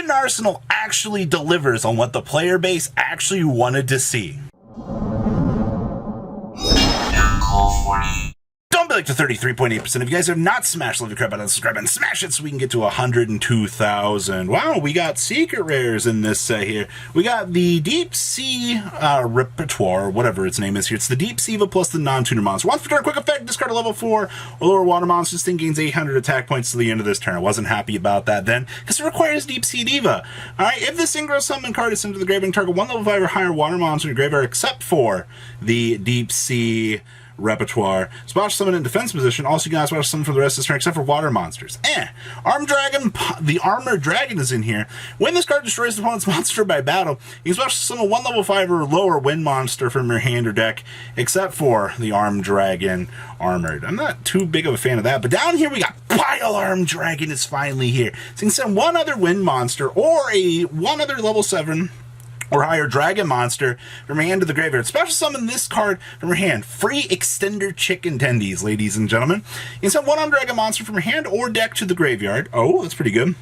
Wind Arsenal actually delivers on what the player base actually wanted to see. Don't be like the 33.8% of you guys have not smashed the crap button and subscribe button. Smash it so we can get to 102,000. Wow, we got secret rares in this set here. We got the Deep Sea Repertoire, whatever its name is here. It's the Deep Sea plus the non-tuner monster. Once per turn, quick effect, discard a level 4 or lower water monster. This thing gains 800 attack points to the end of this turn. I wasn't happy about that then, because it requires Deep Sea Diva. Alright, if this synchro summon card is sent to the graveyard, target 1 level 5 or higher water monster in the graveyard, except for the Deep Sea Repertoire. Splash summon in defense position. Also, you can splash summon for the rest of this turn, except for water monsters. Armed Dragon, the Armored Dragon is in here. When this card destroys the opponent's monster by battle, you can splash summon 1 level 5 or lower wind monster from your hand or deck, except for the Armed Dragon Armored. I'm not too big of a fan of that, but down here we got Pile Armed Dragon is finally here. So you can send 1 other wind monster or one other level 7 or higher dragon monster from your hand to the graveyard. Special summon this card from your hand. Free extender chicken tendies, ladies and gentlemen. You can send 1 on dragon monster from your hand or deck to the graveyard. Oh, that's pretty good.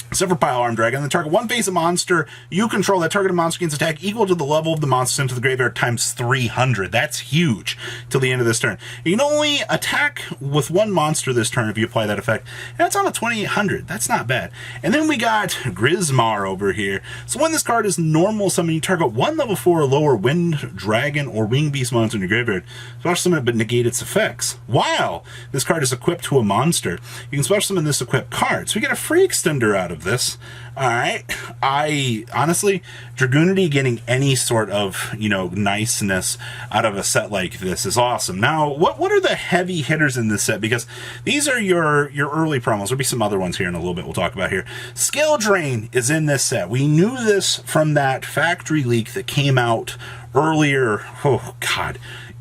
Except for Pile Armed Dragon, then target 1 face of monster you control. That targeted monster gains attack equal to the level of the monster sent to the graveyard times 300. That's huge till the end of this turn. You can only attack with 1 monster this turn if you apply that effect. And that's on a 2800. That's not bad. And then we got Grismar over here. So when this card is normal summon, you target 1 level 4 or lower wind dragon or wing beast monster in your graveyard. Special summon it but negate its effects. While this card is equipped to a monster, you can special summon this equipped card. So we get a free extender out of this. Alright, I honestly, Dragunity getting any sort of, niceness out of a set like this is awesome. Now, what are the heavy hitters in this set? Because these are your early promos. There'll be some other ones here in a little bit we'll talk about here. Skill Drain is in this set. We knew this from that factory leak that came out earlier,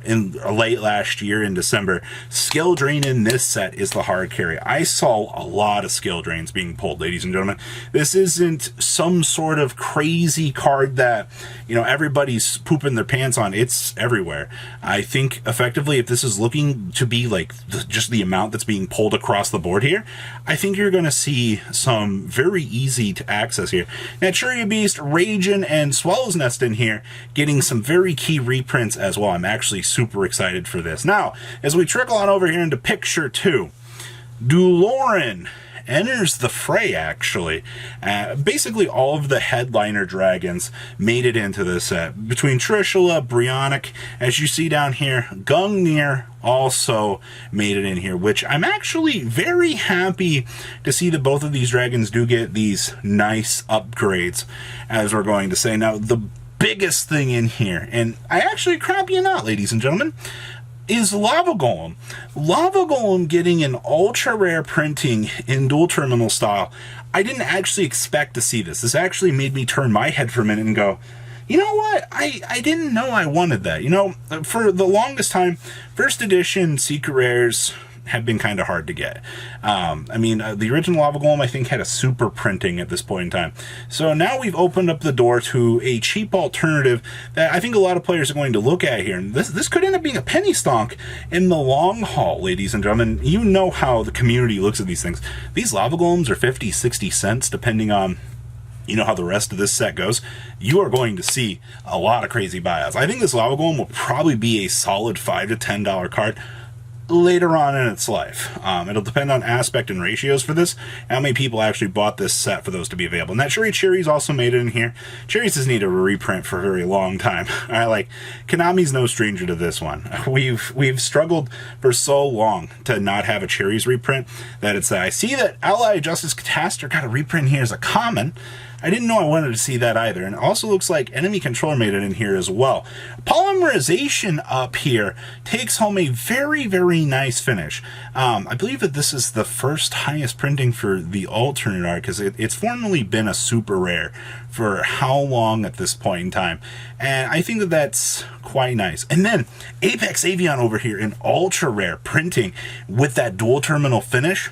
in late last year in December. Skill Drain in this set is the hard carry. I saw a lot of skill drains being pulled, ladies and gentlemen. This isn't some sort of crazy card that, everybody's pooping their pants on. It's everywhere. I think effectively, if this is looking to be like just the amount that's being pulled across the board here, I think you're going to see some very easy to access here. Naturia Beast, Ragin, and Swallow's Nest in here, getting some very key reprints as well. I'm actually super excited for this. Now, as we trickle on over here into picture 2, Duloran enters the fray, actually. Basically, all of the headliner dragons made it into this set. Between Trishula, Brionic, as you see down here, Gungnir also made it in here, which I'm actually very happy to see that both of these dragons do get these nice upgrades, as we're going to say. Now, the biggest thing in here, and I actually crap you not, ladies and gentlemen, is Lava Golem. Lava Golem getting an ultra rare printing in dual terminal style. I didn't actually expect to see this. This actually made me turn my head for a minute and go, you know what? I didn't know I wanted that. For the longest time, first edition secret rares have been kind of hard to get. The original Lava Golem, I think, had a super printing at this point in time. So now we've opened up the door to a cheap alternative that I think a lot of players are going to look at here. And this could end up being a penny stonk in the long haul, ladies and gentlemen. You know how the community looks at these things. These Lava Golems are 50, 60 cents, depending on how the rest of this set goes. You are going to see a lot of crazy buyouts. I think this Lava Golem will probably be a solid $5 to $10 card later on in its life. It'll depend on aspect and ratios for this, how many people actually bought this set for those to be available. And that Cherry's also made it in here. Cherry's has needed a reprint for a very long time. Konami's no stranger to this one. We've struggled for so long to not have a Cherry's reprint that I see that Ally Justice Catastor got a reprint here as a common. I didn't know I wanted to see that either. And it also looks like Enemy Controller made it in here as well. Polymerization up here takes home a very, very nice finish. I believe that this is the first highest printing for the alternate art, because it's formerly been a super rare for how long at this point in time. And I think that that's quite nice. And then Apex Avian over here in ultra rare printing with that dual terminal finish.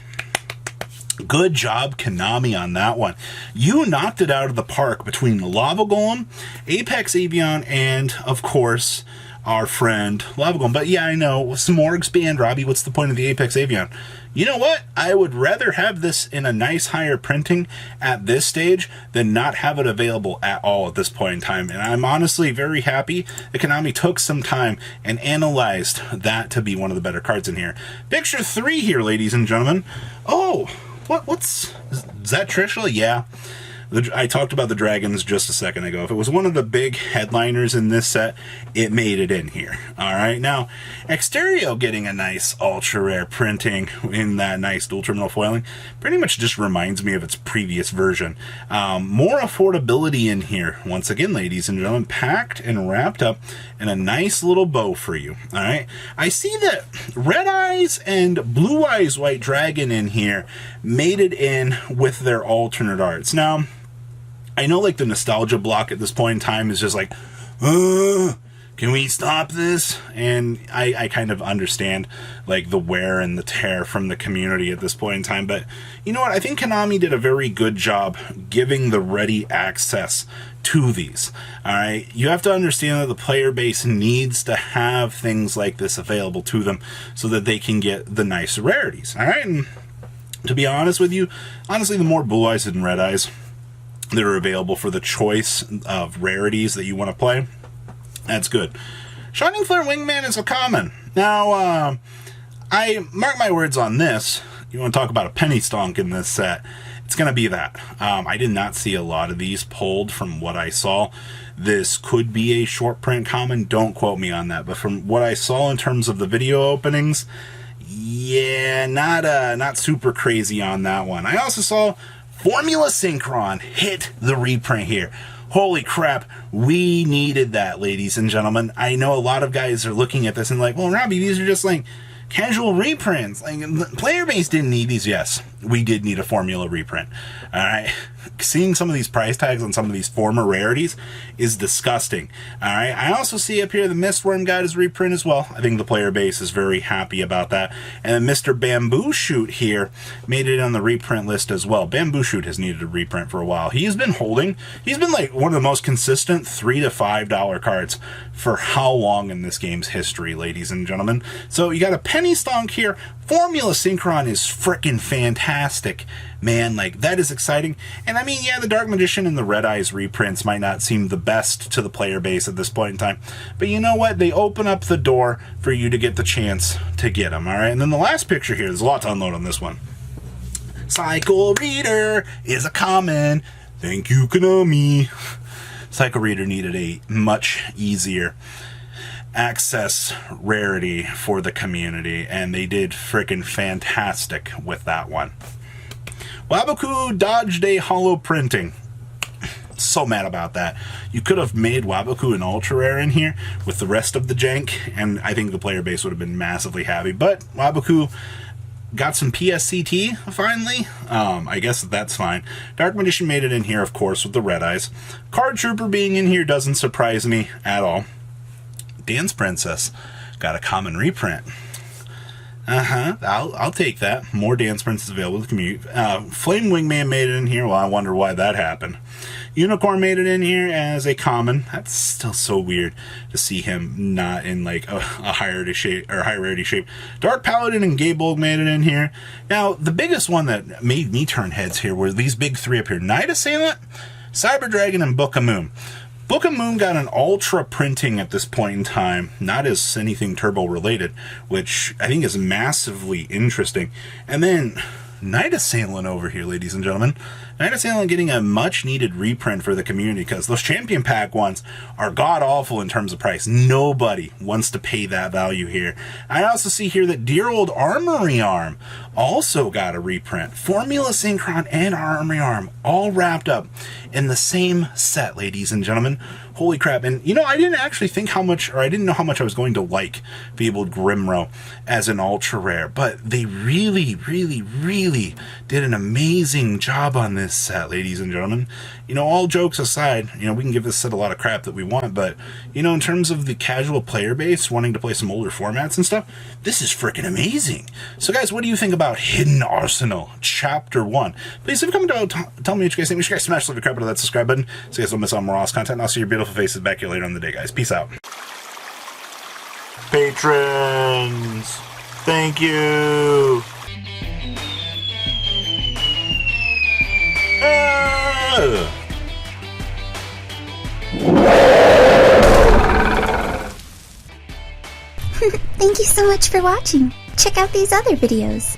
Good job, Konami, on that one. You knocked it out of the park between the Lava Golem, Apex Avian, and, of course, our friend Lava Golem. But yeah, I know, some more expand, Robbie. What's the point of the Apex Avion? You know what? I would rather have this in a nice higher printing at this stage than not have it available at all at this point in time. And I'm honestly very happy that Konami took some time and analyzed that to be one of the better cards in here. Picture 3 here, ladies and gentlemen. Oh, what's... Is that Trishula? Yeah. I talked about the dragons just a second ago. If it was one of the big headliners in this set, it made it in here. All right, now Exterio getting a nice ultra rare printing in that nice dual terminal foiling pretty much just reminds me of its previous version. More affordability in here once again, ladies and gentlemen, packed and wrapped up in a nice little bow for you. All right, I see that Red Eyes and Blue Eyes White Dragon in here made it in with their alternate arts. Now, I know, like, the nostalgia block at this point in time is just like, can we stop this? And I kind of understand, like, the wear and the tear from the community at this point in time. But you know what? I think Konami did a very good job giving the ready access to these. All right, you have to understand that the player base needs to have things like this available to them so that they can get the nice rarities. All right, and to be honest with you, honestly, the more Blue Eyes and Red Eyes that are available for the choice of rarities that you want to play, that's good. Shining Flare Wingman is a common. Now, I mark my words on this. You want to talk about a penny stonk in this set, it's going to be that. I did not see a lot of these pulled from what I saw. This could be a short print common. Don't quote me on that. But from what I saw in terms of the video openings, yeah, not super crazy on that one. I also saw Formula Synchron hit the reprint here. Holy crap, we needed that, ladies and gentlemen. I know a lot of guys are looking at this and like, well, Robbie, these are just like casual reprints. Like, the player base didn't need these. Yes, we did need a Formula reprint. All right, seeing some of these price tags on some of these former rarities is disgusting. All right, I also see up here the Mistworm got his reprint as well. I think the player base is very happy about that. And Mr. Bamboo Shoot here made it on the reprint list as well. Bamboo Shoot has needed a reprint for a while. He's been like one of the most consistent $3 to $5 cards for how long in this game's history, ladies and gentlemen. So you got a penny stonk here. Formula Synchron is freaking fantastic, man. Like, that is exciting. And I mean, yeah, the Dark Magician and the Red Eyes reprints might not seem the best to the player base at this point in time, but you know what? They open up the door for you to get the chance to get them, all right? And then the last picture here, there's a lot to unload on this one. Cycle Reader is a common. Thank you, Konami. Cycle Reader needed a much easier access rarity for the community, and they did freaking fantastic with that one. Waboku dodged a holo printing. So mad about that. You could have made Waboku an ultra rare in here with the rest of the jank, and I think the player base would have been massively happy. But Waboku got some PSCT finally. I guess that's fine. Dark Magician made it in here, of course, with the Red Eyes. Card Trooper being in here doesn't surprise me at all. Dance Princess got a common reprint. I'll take that. More Dance Princess available to the community. Flame Wingman made it in here. Well, I wonder why that happened. Unicorn made it in here as a common. That's still so weird to see him not in like a high rarity shape. Dark Paladin and Gaybold made it in here. Now, the biggest one that made me turn heads here were these big three up here: Night Assailant, Cyber Dragon, and Book of Moon. Book of Moon got an ultra printing at this point in time, not as anything turbo related, which I think is massively interesting. And then Night Assailant over here, ladies and gentlemen. Night Assailant getting a much needed reprint for the community, because those champion pack ones are god awful in terms of price. Nobody wants to pay that value here. I also see here that dear old Armory Arm also got a reprint. Formula Synchron and Armory Arm all wrapped up in the same set, ladies and gentlemen. Holy crap. And you know, I didn't actually think how much, or I didn't know how much I was going to like Fabled Grimro as an ultra rare, but they really did an amazing job on this set, ladies and gentlemen. You know, all jokes aside, you know, we can give this set a lot of crap that we want, but you know, in terms of the casual player base wanting to play some older formats and stuff, this is freaking amazing. So guys, what do you think about Hidden Arsenal Chapter 1? Please leave a comment down, tell me what you guys think. Make sure you guys smash the crap out of that subscribe button so you guys don't miss out on more awesome content. And I'll see your beautiful faces back here later on the day, guys. Peace out. Patrons, thank you. Thank you so much for watching. Check out these other videos.